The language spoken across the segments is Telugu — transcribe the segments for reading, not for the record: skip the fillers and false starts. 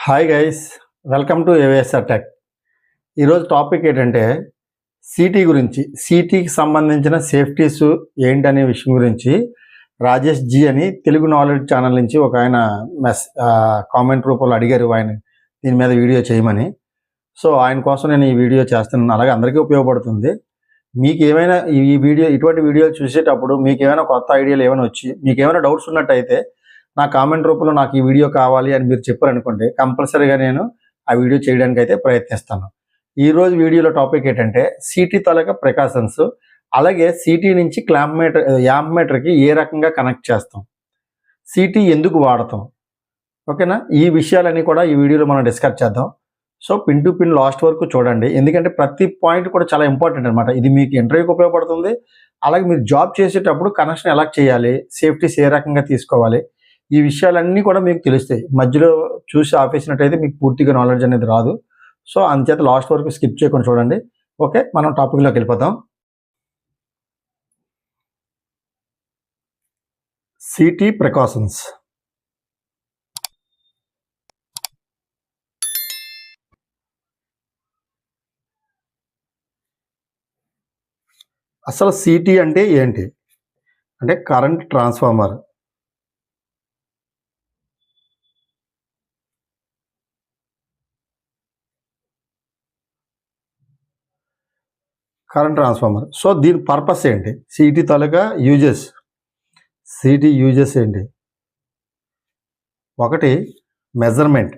Hi guys, welcome to AVSR tech. ఈరోజు టాపిక్ ఏంటంటే సిటీ గురించి, సిటీకి సంబంధించిన సేఫ్టీస్ ఏంటనే విషయం గురించి రాజేష్ జీ అని తెలుగు నాలెడ్జ్ ఛానల్ నుంచి ఒక ఆయన కామెంట్ రూపంలో అడిగారు ఆయన దీని మీద వీడియో చేయమని. సో ఆయన కోసం నేను ఈ వీడియో చేస్తున్నాను. అలాగే అందరికీ ఉపయోగపడుతుంది. మీకు ఏమైనా ఈ వీడియో ఇటువంటి వీడియోలు చూసేటప్పుడు మీకు ఏమైనా కొత్త ఐడియాలు ఏమైనా వచ్చి మీకు ఏమైనా డౌట్స్ ఉన్నట్టయితే నా కామెంట్ రూపంలో నాకు ఈ వీడియో కావాలి అని మీరు చెప్పారనుకోండి, కంపల్సరీగా నేను ఆ వీడియో చేయడానికి అయితే ప్రయత్నిస్తాను. ఈరోజు వీడియోలో టాపిక్ ఏంటంటే సిటీ తాలూకా ప్రికాషన్స్, అలాగే సిటీ నుంచి యాంప్ మీటర్కి ఏ రకంగా కనెక్ట్ చేస్తాం, సిటీ ఎందుకు వాడతాం, ఓకేనా? ఈ విషయాలన్నీ కూడా ఈ వీడియోలో మనం డిస్కస్ చేద్దాం. So pin to pin last వరకు చూడండి, ఎందుకంటే ప్రతి పాయింట్ కూడా చాలా ఇంపార్టెంట్ అనమాట. ఇది మీకు ఇంటర్వ్యూకి ఉపయోగపడుతుంది. అలాగే మీరు జాబ్ చేసేటప్పుడు కనెక్షన్ ఎలా చేయాలి, సేఫ్టీస్ ఏ రకంగా తీసుకోవాలి, ఈ విషయాలన్నీ కూడా మీకు తెలుస్తాయి. మధ్యలో చూసి ఆపేసినట్టయితే మీకు పూర్తిగా నాలెడ్జ్ అనేది రాదు. సో అందుచేత లాస్ట్ వరకు స్కిప్ చేయకుండా చూడండి. ఓకే, మనం టాపిక్లోకి వెళ్ళిపోతాం. City precautions. అసలు సిటీ అంటే ఏంటి అంటే కరెంట్ ట్రాన్స్ఫార్మర్. సో దీని పర్పస్ ఏంటి, సిటీ తాలూకా యూజెస్, సిటీ యూజెస్ ఏంటి? ఒకటి మెజర్మెంట్,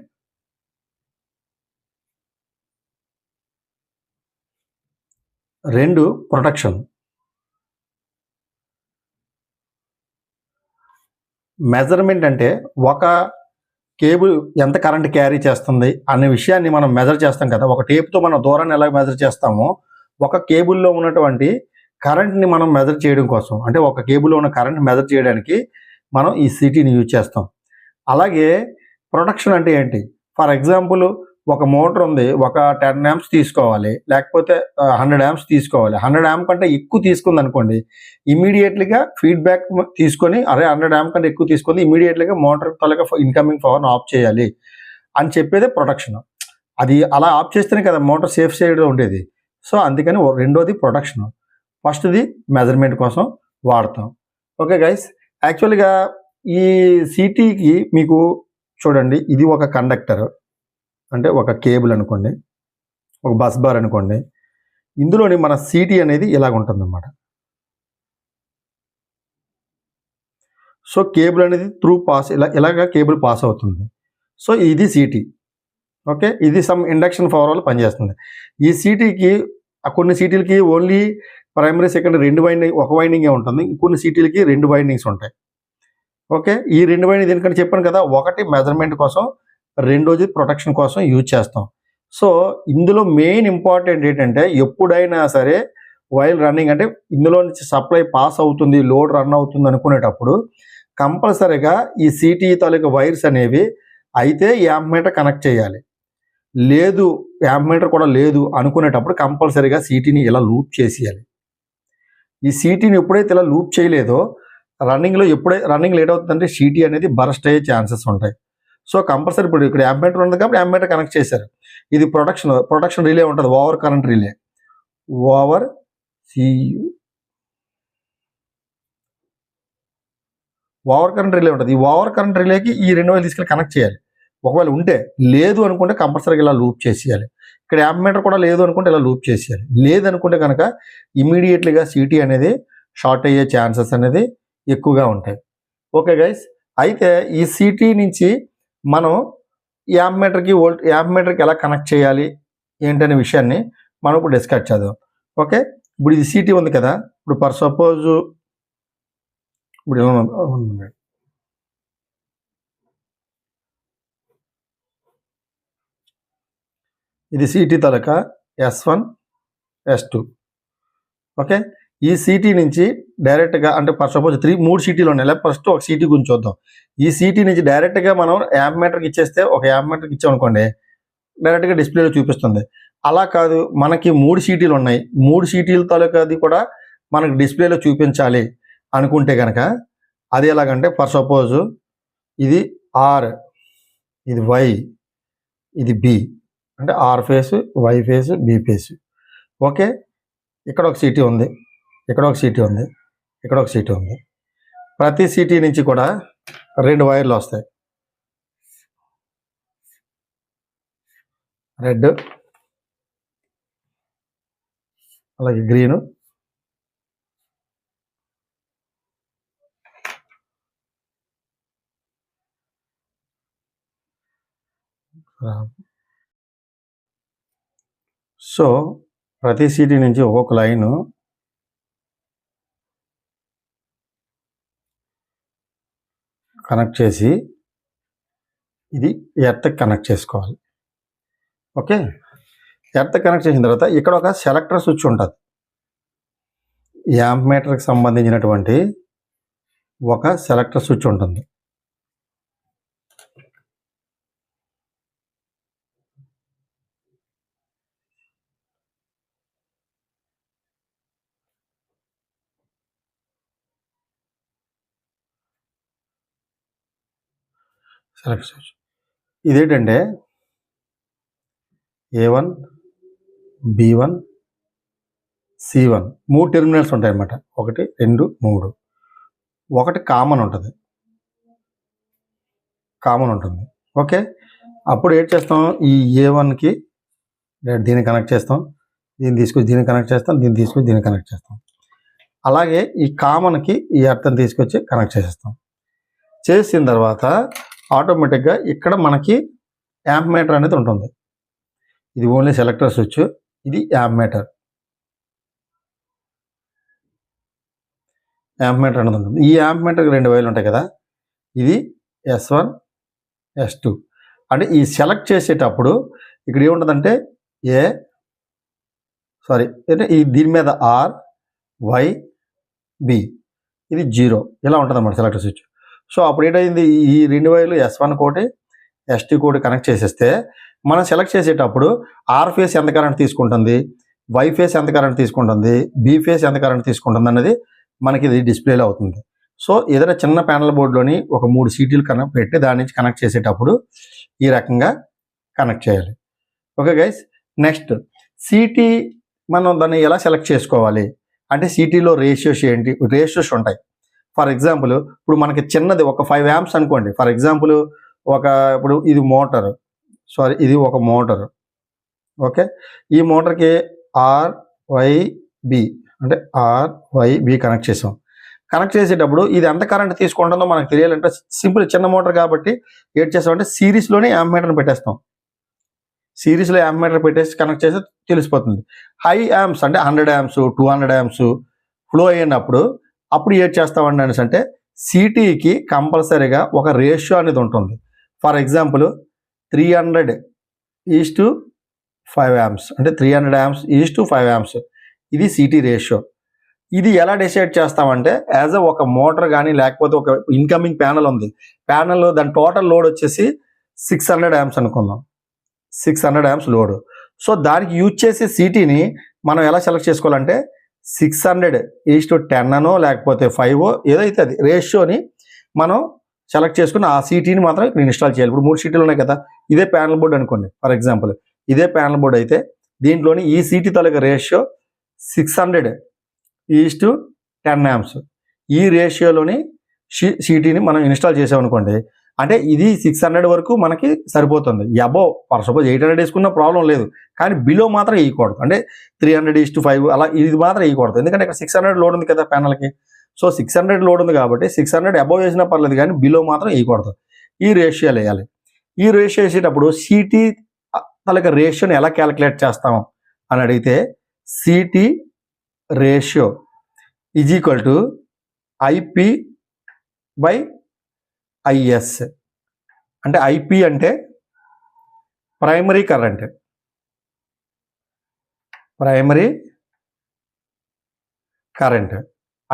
రెండు ప్రొటెక్షన్. మెజర్మెంట్ అంటే ఒక కేబుల్ ఎంత కరెంట్ క్యారీ చేస్తుంది అనే విషయాన్ని మనం మెజర్ చేస్తాం కదా. ఒక టేప్తో మనం దూరాన్ని ఎలా మెజర్ చేస్తామో, ఒక కేబుల్లో ఉన్నటువంటి కరెంట్ని మనం మెజర్ చేయడం కోసం, అంటే ఒక కేబుల్లో ఉన్న కరెంట్ మెజర్ చేయడానికి మనం ఈ సిటీని యూజ్ చేస్తాం. అలాగే ప్రొటెక్షన్ అంటే ఏంటి? ఫర్ ఎగ్జాంపుల్ ఒక మోటార్ ఉంది, ఒక 10 amps తీసుకోవాలి, లేకపోతే 100 amps తీసుకోవాలి. 100 amp కంటే ఎక్కువ తీసుకుంది అనుకోండి, ఇమీడియట్లీగా ఫీడ్బ్యాక్ తీసుకొని 100 amp కంటే ఎక్కువ తీసుకుంది, ఇమీడియట్లీగా మోటార్ తాలూకా ఇన్కమింగ్ పవర్ని ఆఫ్ చేయాలి అని చెప్పేదే ప్రొటెక్షన్. అది అలా ఆఫ్ చేస్తేనే కదా మోటార్ సేఫ్ సైడ్లో ఉండేది. సో అందుకని రెండోది ప్రొటెక్షన్, ఫస్ట్ది మెజర్మెంట్ కోసం వాడతాం. ఓకే గైస్, యాక్చువల్గా ఈ సిటీకి మీకు చూడండి, ఇది ఒక కండక్టర్ అంటే ఒక కేబుల్ అనుకోండి, ఒక బస్ బార్ అనుకోండి. ఇందులోని మన సిటీ అనేది ఇలాగ ఉంటుందన్నమాట. సో కేబుల్ అనేది త్రూ పాస్ ఇలాగ కేబుల్ పాస్ అవుతుంది. సో ఇది సిటీ. ఓకే, ఇది సమ్ ఇండక్షన్ పవర్ వల్ల పనిచేస్తుంది. ఈ సిటీకి కొన్ని సిటీలకి ఓన్లీ ప్రైమరీ సెకండరీ ఒక వైండింగే ఉంటుంది, కొన్ని సిటీలకి 2 వైండింగ్స్ ఉంటాయి. ఓకే, ఈ 2 వైండింగ్ ఎందుకంటే చెప్పాను కదా, ఒకటి మెజర్మెంట్ కోసం, రెండోది ప్రొటెక్షన్ కోసం యూజ్ చేస్తాం. సో ఇందులో మెయిన్ ఇంపార్టెంట్ ఏంటంటే, ఎప్పుడైనా సరే వైల్ రన్నింగ్ అంటే ఇందులో నుంచి సప్లై పాస్ అవుతుంది, లోడ్ రన్ అవుతుంది అనుకునేటప్పుడు కంపల్సరీగా ఈ సిటీ తాలూకా వైర్స్ అనేవి అయితే యాంప్ మీటర్ కనెక్ట్ చేయాలి. లేదు యాంప్ మీటర్ కూడా లేదు అనుకునేటప్పుడు కంపల్సరీగా సిటీని ఇలా లూప్ చేసేయాలి. ఈ సిటీని ఎప్పుడైతే ఇలా లూప్ చేయలేదో రన్నింగ్లో రన్నింగ్ లేట్ అవుతుందంటే సిటీ అనేది బరస్ట్ అయ్యే ఛాన్సెస్ ఉంటాయి. సో కంపల్సరీ ఇప్పుడు ఇక్కడ యాంప్ మీటర్ ఉంది కాబట్టి యాంప్ మీటర్ కనెక్ట్ చేశారు. ఇది ప్రొటెక్షన్ రిలే ఉంటుంది, over current relay, over current relay ఉంటుంది. ఈ ఓవర్ కరెంట్ రిలేకి ఈ 2 వైర్లు తీసుకెళ్ళి కనెక్ట్ చేయాలి. ఒకవేళ ఉంటే, లేదు అనుకుంటే కంపల్సరీగా ఇలా లూప్ చేసేయాలి. ఇక్కడ యాంప్ మీటర్ కూడా లేదు అనుకుంటే ఇలా లూప్ చేసేయాలి. లేదనుకుంటే కనుక ఇమీడియట్లీగా సిటీ అనేది షార్ట్ అయ్యే ఛాన్సెస్ అనేది ఎక్కువగా ఉంటాయి. ఓకే గైస్, అయితే ఈ సిటీ నుంచి మనం యాంప్ మీటర్కి ఎలా కనెక్ట్ చేయాలి ఏంటనే విషయాన్ని మనం ఇప్పుడు డిస్కస్ చేద్దాం. ఓకే, ఇప్పుడు ఇది సిటీ ఉంది కదా, ఇప్పుడు ఫర్ సపోజ్ ఇప్పుడు ఇది సిటీ తాలూకా S1 S2. ఓకే, ఈ సిటీ నుంచి డైరెక్ట్గా అంటే ఫర్ సపోజ్ 3 సిటీలు ఉన్నాయి, లేకపోతే ఫస్ట్ ఒక సిటీ గురించి చూద్దాం. ఈ సిటీ నుంచి డైరెక్ట్గా మనం యాంప్ మీటర్కి ఇచ్చేస్తే, ఒక యాంప్ మీటర్కి ఇచ్చామనుకోండి డైరెక్ట్గా డిస్ప్లేలో చూపిస్తుంది. అలా కాదు, మనకి 3 సిటీలు ఉన్నాయి, 3 సిటీల తాలూకాది కూడా మనకి డిస్ప్లేలో చూపించాలి అనుకుంటే కనుక అది ఎలాగంటే, ఫర్ సపోజ్ ఇది R, ఇది Y, ఇది బి, అంటే R phase, Y phase, B phase. Okay, ఇక్కడ ఒక సిటీ ఉంది, ఇక్కడ ఒక సిటీ ఉంది, ఇక్కడ ఒక సిటీ ఉంది. ప్రతి సిటీ నుంచి కూడా 2 వైర్లు వస్తాయి, రెడ్ అలాగే గ్రీను, సో ప్రతి సిటీ నుంచి ఒక్కొక్క లైను కనెక్ట్ చేసి ఇది ఎర్త్ కనెక్ట్ చేసుకోవాలి. ఓకే, ఎర్త్ కనెక్ట్ చేసిన తర్వాత ఇక్కడ ఒక సెలెక్టర్ స్విచ్ ఉంటుంది. యాంప్ మీటర్కి సంబంధించినటువంటి ఒక సెలెక్టర్ స్విచ్ ఉంటుంది. సెలెక్ట్ స్విచ్ ఇదేంటంటే A1, B1, C1 3 టెర్మినల్స్ ఉంటాయి అన్నమాట. 1, 2, 3. ఒకటి కామన్ ఉంటుంది. ఓకే, అప్పుడు ఏం చేస్తాం, ఈ A1కి దీన్ని కనెక్ట్ చేస్తాం, దీన్ని తీసుకొచ్చి దీన్ని కనెక్ట్ చేస్తాం, దీన్ని తీసుకొచ్చి దీన్ని కనెక్ట్ చేస్తాం. అలాగే ఈ కామన్కి ఈ ఎర్త్ని తీసుకొచ్చి కనెక్ట్ చేసేస్తాం. చేసిన తర్వాత ఆటోమేటిక్గా ఇక్కడ మనకి యాంప్ మీటర్ అనేది ఉంటుంది. ఇది ఓన్లీ సెలెక్టర్ స్విచ్, ఇది యాంప్ మీటర్. అనేది ఉంటుంది. ఈ యాంప్ మీటర్కి 2 వైర్లు ఉంటాయి కదా, ఇది S1, S2. అంటే ఈ సెలెక్ట్ చేసేటప్పుడు ఇక్కడ ఏముంటుందంటే అంటే ఈ దీని మీద R, Y, B, ఇది 0 ఇలా ఉంటుంది అన్నమాట సెలెక్టర్ స్విచ్. సో అప్పుడు ఏంటైంది, ఈ 2 వైర్లు S1 కోటి, S2 కోటి కనెక్ట్ చేసేస్తే మనం సెలెక్ట్ చేసేటప్పుడు ఆర్ ఫేస్ ఎంత కరెంట్ తీసుకుంటుంది, వై ఫేస్ ఎంత కరెంట్ తీసుకుంటుంది, బి ఫేస్ ఎంత కరెంట్ తీసుకుంటుంది అన్నది మనకి ఇది డిస్ప్లేలో అవుతుంది. సో ఏదైనా చిన్న ప్యానల్ బోర్డులోని ఒక 3 సీటీలు కనెక్ట్ పెట్టి దాని నుంచి కనెక్ట్ చేసేటప్పుడు ఈ రకంగా కనెక్ట్ చేయాలి. ఓకే గైస్, నెక్స్ట్ సిటీ మనం దాన్ని ఎలా సెలెక్ట్ చేసుకోవాలి అంటే సిటీలో రేషియోస్ ఏంటి, రేషియోస్ ఉంటాయి. ఫర్ ఎగ్జాంపుల్ ఇప్పుడు మనకి చిన్నది ఒక 5 amps అనుకోండి. ఫర్ ఎగ్జాంపుల్ ఇప్పుడు ఇది మోటార్, ఇది ఒక మోటార్. ఓకే, ఈ మోటార్కి RYB అంటే RYB కనెక్ట్ చేసాం. కనెక్ట్ చేసేటప్పుడు ఇది ఎంత కరెంట్ తీసుకుంటుందో మనకు తెలియాలంటే సింపుల్, చిన్న మోటార్ కాబట్టి ఏం చేస్తామంటే సిరీస్లోనే యాంప్ మీటర్ని పెట్టేస్తాం. సిరీస్లో యాంప్ మీటర్ పెట్టేసి కనెక్ట్ చేస్తే తెలిసిపోతుంది. హై యాంప్స్ అంటే 100 amps, 200 amps ఫ్లో అయినప్పుడు అప్పుడు ఏం చేస్తామండి అనేసి అంటే సిటీకి కంపల్సరీగా ఒక రేషియో అనేది ఉంటుంది. ఫర్ ఎగ్జాంపుల్ 300:5 amps అంటే 300 amps:5 amps ఇది సిటీ రేషియో. ఇది ఎలా డిసైడ్ చేస్తామంటే యాజ్ ఒక మోటార్ కానీ లేకపోతే ఒక ఇన్కమింగ్ ప్యానల్ ఉంది, ప్యానల్ దాని టోటల్ లోడ్ వచ్చేసి 600 amps అనుకుందాం, 600 amps లోడ్. సో దానికి యూజ్ చేసే సిటీని మనం ఎలా సెలెక్ట్ చేసుకోవాలంటే 600:10 అనో లేకపోతే 5 ఏదైతే అది రేషియోని మనం సెలెక్ట్ చేసుకుని ఆ సిటీని మాత్రం ఇక్కడ ఇన్స్టాల్ చేయాలి. ఇప్పుడు 3 సీటీలు ఉన్నాయి కదా, ఇదే ప్యానల్ బోర్డ్ అనుకోండి. ఫర్ ఎగ్జాంపుల్ ఇదే ప్యానల్ బోర్డ్ అయితే దీంట్లోని ఈ సిటీ తాలూకా రేషియో 600:10 amps. ఈ రేషియోలోని సిటీని మనం ఇన్స్టాల్ చేసామనుకోండి అంటే ఇది 600 వరకు మనకి సరిపోతుంది. అబోవ్ ఫర్ సపోజ్ 800 వేసుకున్న ప్రాబ్లం లేదు, కానీ బిలో మాత్రం వేయకూడదు. అంటే 300:5 అలా ఇది మాత్రం వేయకూడదు, ఎందుకంటే ఇక్కడ 600 లోడ్ ఉంది కదా ప్యానల్కి. సో 600 లోడ్ ఉంది కాబట్టి 600 అబోవ్ వేసినా పర్లేదు, కానీ బిలో మాత్రం వేయకూడదు. ఈ రేషియోలు వేయాలి. ఈ రేషియో వేసేటప్పుడు సిటీ తాలూకా రేషియోని ఎలా క్యాలిక్యులేట్ చేస్తాము అని అడిగితే సిటీ రేషియో = IP/IS. అంటే IP అంటే ప్రైమరీ కరెంట్,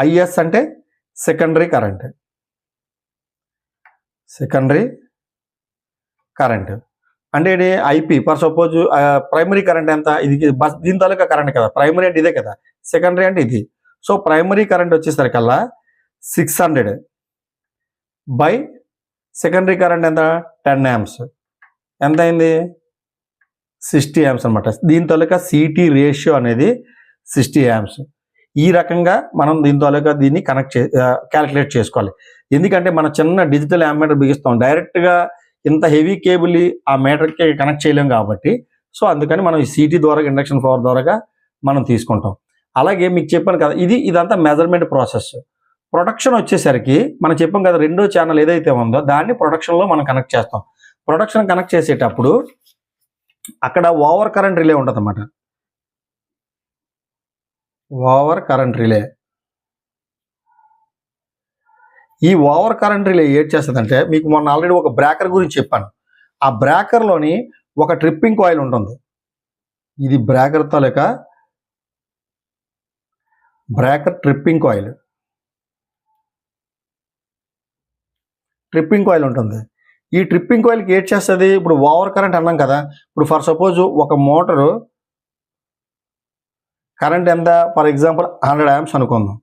IS అంటే సెకండరీ కరెంట్. అంటే ఇది IP for suppose primary current ఎంత, ఇది దీని తాలూకా కరెంట్ కదా, ప్రైమరీ అంటే ఇదే కదా, సెకండరీ అంటే ఇది. సో ప్రైమరీ కరెంట్ వచ్చేసరికల్లా 600 బై సెకండరీ కరెంట్ ఎంత 10 amps ఎంత అయింది 60 amps అనమాట. దీని తాలూకా సిటీ రేషియో అనేది 60 amps. ఈ రకంగా మనం దీని తాలూకా దీన్ని క్యాలిక్యులేట్ చేసుకోవాలి. ఎందుకంటే మనం చిన్న డిజిటల్ యాంప్ బిగిస్తాం, డైరెక్ట్గా ఇంత హెవీ కేబుల్ ఆ మీటర్కి కనెక్ట్ చేయలేం కాబట్టి, సో అందుకని మనం ఈ సిటీ ద్వారా ఇండక్షన్ పవర్ ద్వారాగా మనం తీసుకుంటాం. అలాగే మీకు చెప్పాను కదా, ఇదంతా మెజర్మెంట్ ప్రాసెస్. ప్రొడక్షన్ వచ్చేసరికి మనం చెప్పాం కదా, రెండో ఛానల్ ఏదైతే ఉందో దాన్ని ప్రొడక్షన్లో మనం కనెక్ట్ చేస్తాం. ప్రొడక్షన్ కనెక్ట్ చేసేటప్పుడు అక్కడ ఓవర్ కరెంట్ రిలే ఉంటుంది అన్నమాట. ఓవర్ కరెంట్ రిలే, ఈ ఓవర్ కరెంట్ రిలే ఏం చేస్తుందంటే, మీకు మొన్న ఆల్రెడీ ఒక బ్రేకర్ గురించి చెప్పాను. ఆ బ్రేకర్లోని ఒక ట్రిప్పింగ్ కాయిల్ ఉంటుంది. ఇది బ్రేకర్ తాలూకా ట్రిప్పింగ్ కాయిల్ ఉంటుంది. ఈ ట్రిప్పింగ్ కాయిల్కి ఏం చేస్తుంది, ఇప్పుడు ఓవర్ కరెంట్ అన్నాం కదా, ఇప్పుడు ఫర్ సపోజ్ ఒక మోటారు కరెంట్ ఎంత, ఫర్ ఎగ్జాంపుల్ 100 amps అనుకుందాం.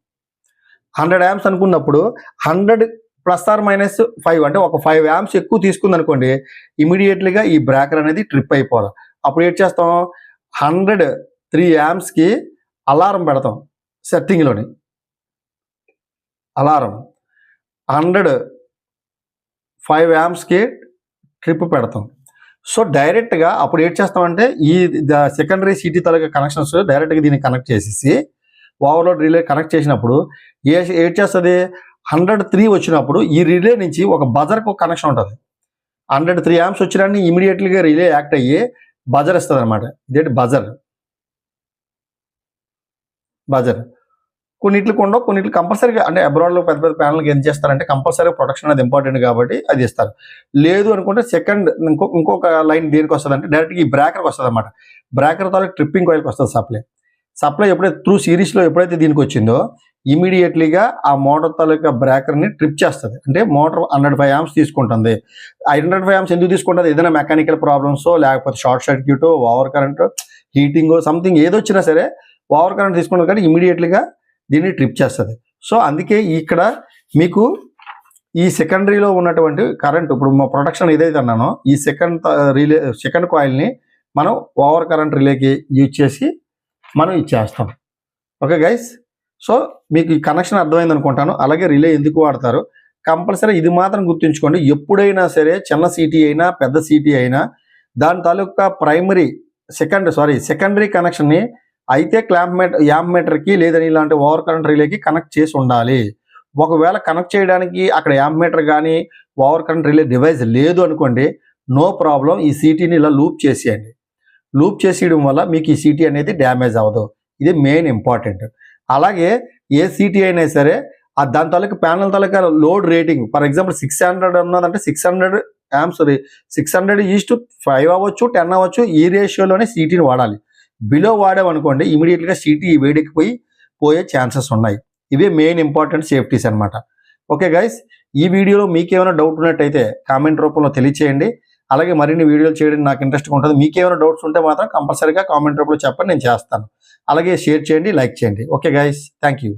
100 amps అనుకున్నప్పుడు 100 +−5 అంటే ఒక 5 amps ఎక్కువ తీసుకుంది అనుకోండి, ఇమీడియట్లీగా ఈ బ్రేకర్ అనేది ట్రిప్ అయిపోవాలి. అప్పుడు ఏం చేస్తాం, 103 amps అలారం పెడతాం. సెట్టింగ్లోని అలారం 105 amps ట్రిప్ పెడతాం. సో డైరెక్ట్గా అప్పుడు ఏం చేస్తామంటే, ఈ సెకండరీ సిటీ తాలూకా కనెక్షన్స్ డైరెక్ట్గా దీన్ని కనెక్ట్ చేసేసి ఓవర్లోడ్ రిలే కనెక్ట్ చేసినప్పుడు ఏం చేస్తుంది, 103 వచ్చినప్పుడు ఈ రిలే నుంచి ఒక బజర్కి ఒక కనెక్షన్ ఉంటుంది. 103 amps వచ్చినాన్ని ఇమీడియట్లీగా రిలే యాక్ట్ అయ్యి బజర్ ఇస్తుంది అనమాట. ఇదేంటి బజర్ కొన్నిట్లకు ఉండవు, కొన్నిట్లు కంపల్సరీగా, అంటే అబ్రాడ్లో పెద్ద పెద్ద ప్యానల్కి ఏం చేస్తారంటే కంపల్సరీగా ప్రొడక్షన్ అనేది ఇంపార్టెంట్ కాబట్టి అది ఇస్తారు. లేదు అనుకుంటే సెకండ్ ఇంకొక లైన్ దేనికి వస్తుంది అంటే డైరెక్ట్గా ఈ బ్రేకర్కి వస్తుంది అనమాట. బ్రేకర్ తాలూకు ట్రిప్పింగ్ కాయిల్కి వస్తుంది సప్లై ఎప్పుడైతే త్రూ సిరీస్లో ఎప్పుడైతే దీనికి వచ్చిందో ఇమీడియట్లీగా ఆ మోటార్ తాలూకా బ్రేకర్ని ట్రిప్ చేస్తుంది. అంటే మోటార్ 105 amps తీసుకుంటుంది. ఆ 105 amps ఎందుకు తీసుకుంటుంది, ఏదైనా మెకానికల్ ప్రాబ్లమ్స్, లేకపోతే short circuit, over current, heating, something ఏదొచ్చినా సరే ఓవర్ కరెంట్ తీసుకుంటుంది కానీ ఇమీడియట్లీగా దీన్ని ట్రిప్ చేస్తుంది. సో అందుకే ఇక్కడ మీకు ఈ సెకండరీలో ఉన్నటువంటి కరెంట్, ఇప్పుడు మా ప్రొడక్షన్ ఏదైతే అన్నానో ఈ సెకండ్ కాయిల్ని మనం ఓవర్ కరెంట్ రిలేకి యూజ్ చేసి మనం ఇచ్చేస్తాం. ఓకే గైస్, సో మీకు ఈ కనెక్షన్ అర్థమైంది అనుకుంటాను. అలాగే రిలే ఎందుకు వాడతారు కంపల్సరీ ఇది మాత్రం గుర్తుంచుకోండి. ఎప్పుడైనా సరే చిన్న సిటీ అయినా పెద్ద సిటీ అయినా దాని తాలూకా సెకండరీ కనెక్షన్ని అయితే యాంప్ మీటర్కి లేదని ఇలాంటి ఓవర్ కరెంట్ రిలేకి కనెక్ట్ చేసి ఉండాలి. ఒకవేళ కనెక్ట్ చేయడానికి అక్కడ యాంప్ మీటర్ కానీ ఓవర్ కరెంట్ రిలే డివైస్ లేదు అనుకోండి, నో ప్రాబ్లం, ఈ సిటీని ఇలా లూప్ చేసేయండి. లూప్ చేసేయడం వల్ల మీకు ఈ సిటీ అనేది డ్యామేజ్ అవ్వదు. ఇది మెయిన్ ఇంపార్టెంట్. అలాగే ఏ సిటీ అయినా సరే దాని తాలూకా ప్యానల్ తాలూకా లోడ్ రేటింగ్, ఫర్ ఎగ్జాంపుల్ 600 ఉన్నదంటే 600 amps 600:5 అవ్వచ్చు, 10 అవ్వచ్చు, ఈ రేషియోలోనే సిటీని వాడాలి. బిలో వాడామనుకోండి ఇమీడియట్గా సిటీ వేడెక్కిపోయే ఛాన్సెస్ ఉన్నాయి. ఇవే మెయిన్ ఇంపార్టెంట్ సేఫ్టీస్ అనమాట. ఓకే గైస్, ఈ వీడియోలో మీకేమైనా డౌట్ ఉన్నట్టయితే కామెంట్ రూపంలో తెలియచేయండి. అలాగే మరిన్ని వీడియోలు చేయడం నాకు ఇంట్రెస్ట్గా ఉంటుంది. మీకేమైనా డౌట్స్ ఉంటే మాత్రం కంపల్సరీగా కామెంట్ రూపంలో చెప్పండి, నేను చేస్తాను. అలాగే షేర్ చేయండి, లైక్ చేయండి. Okay guys, thank you.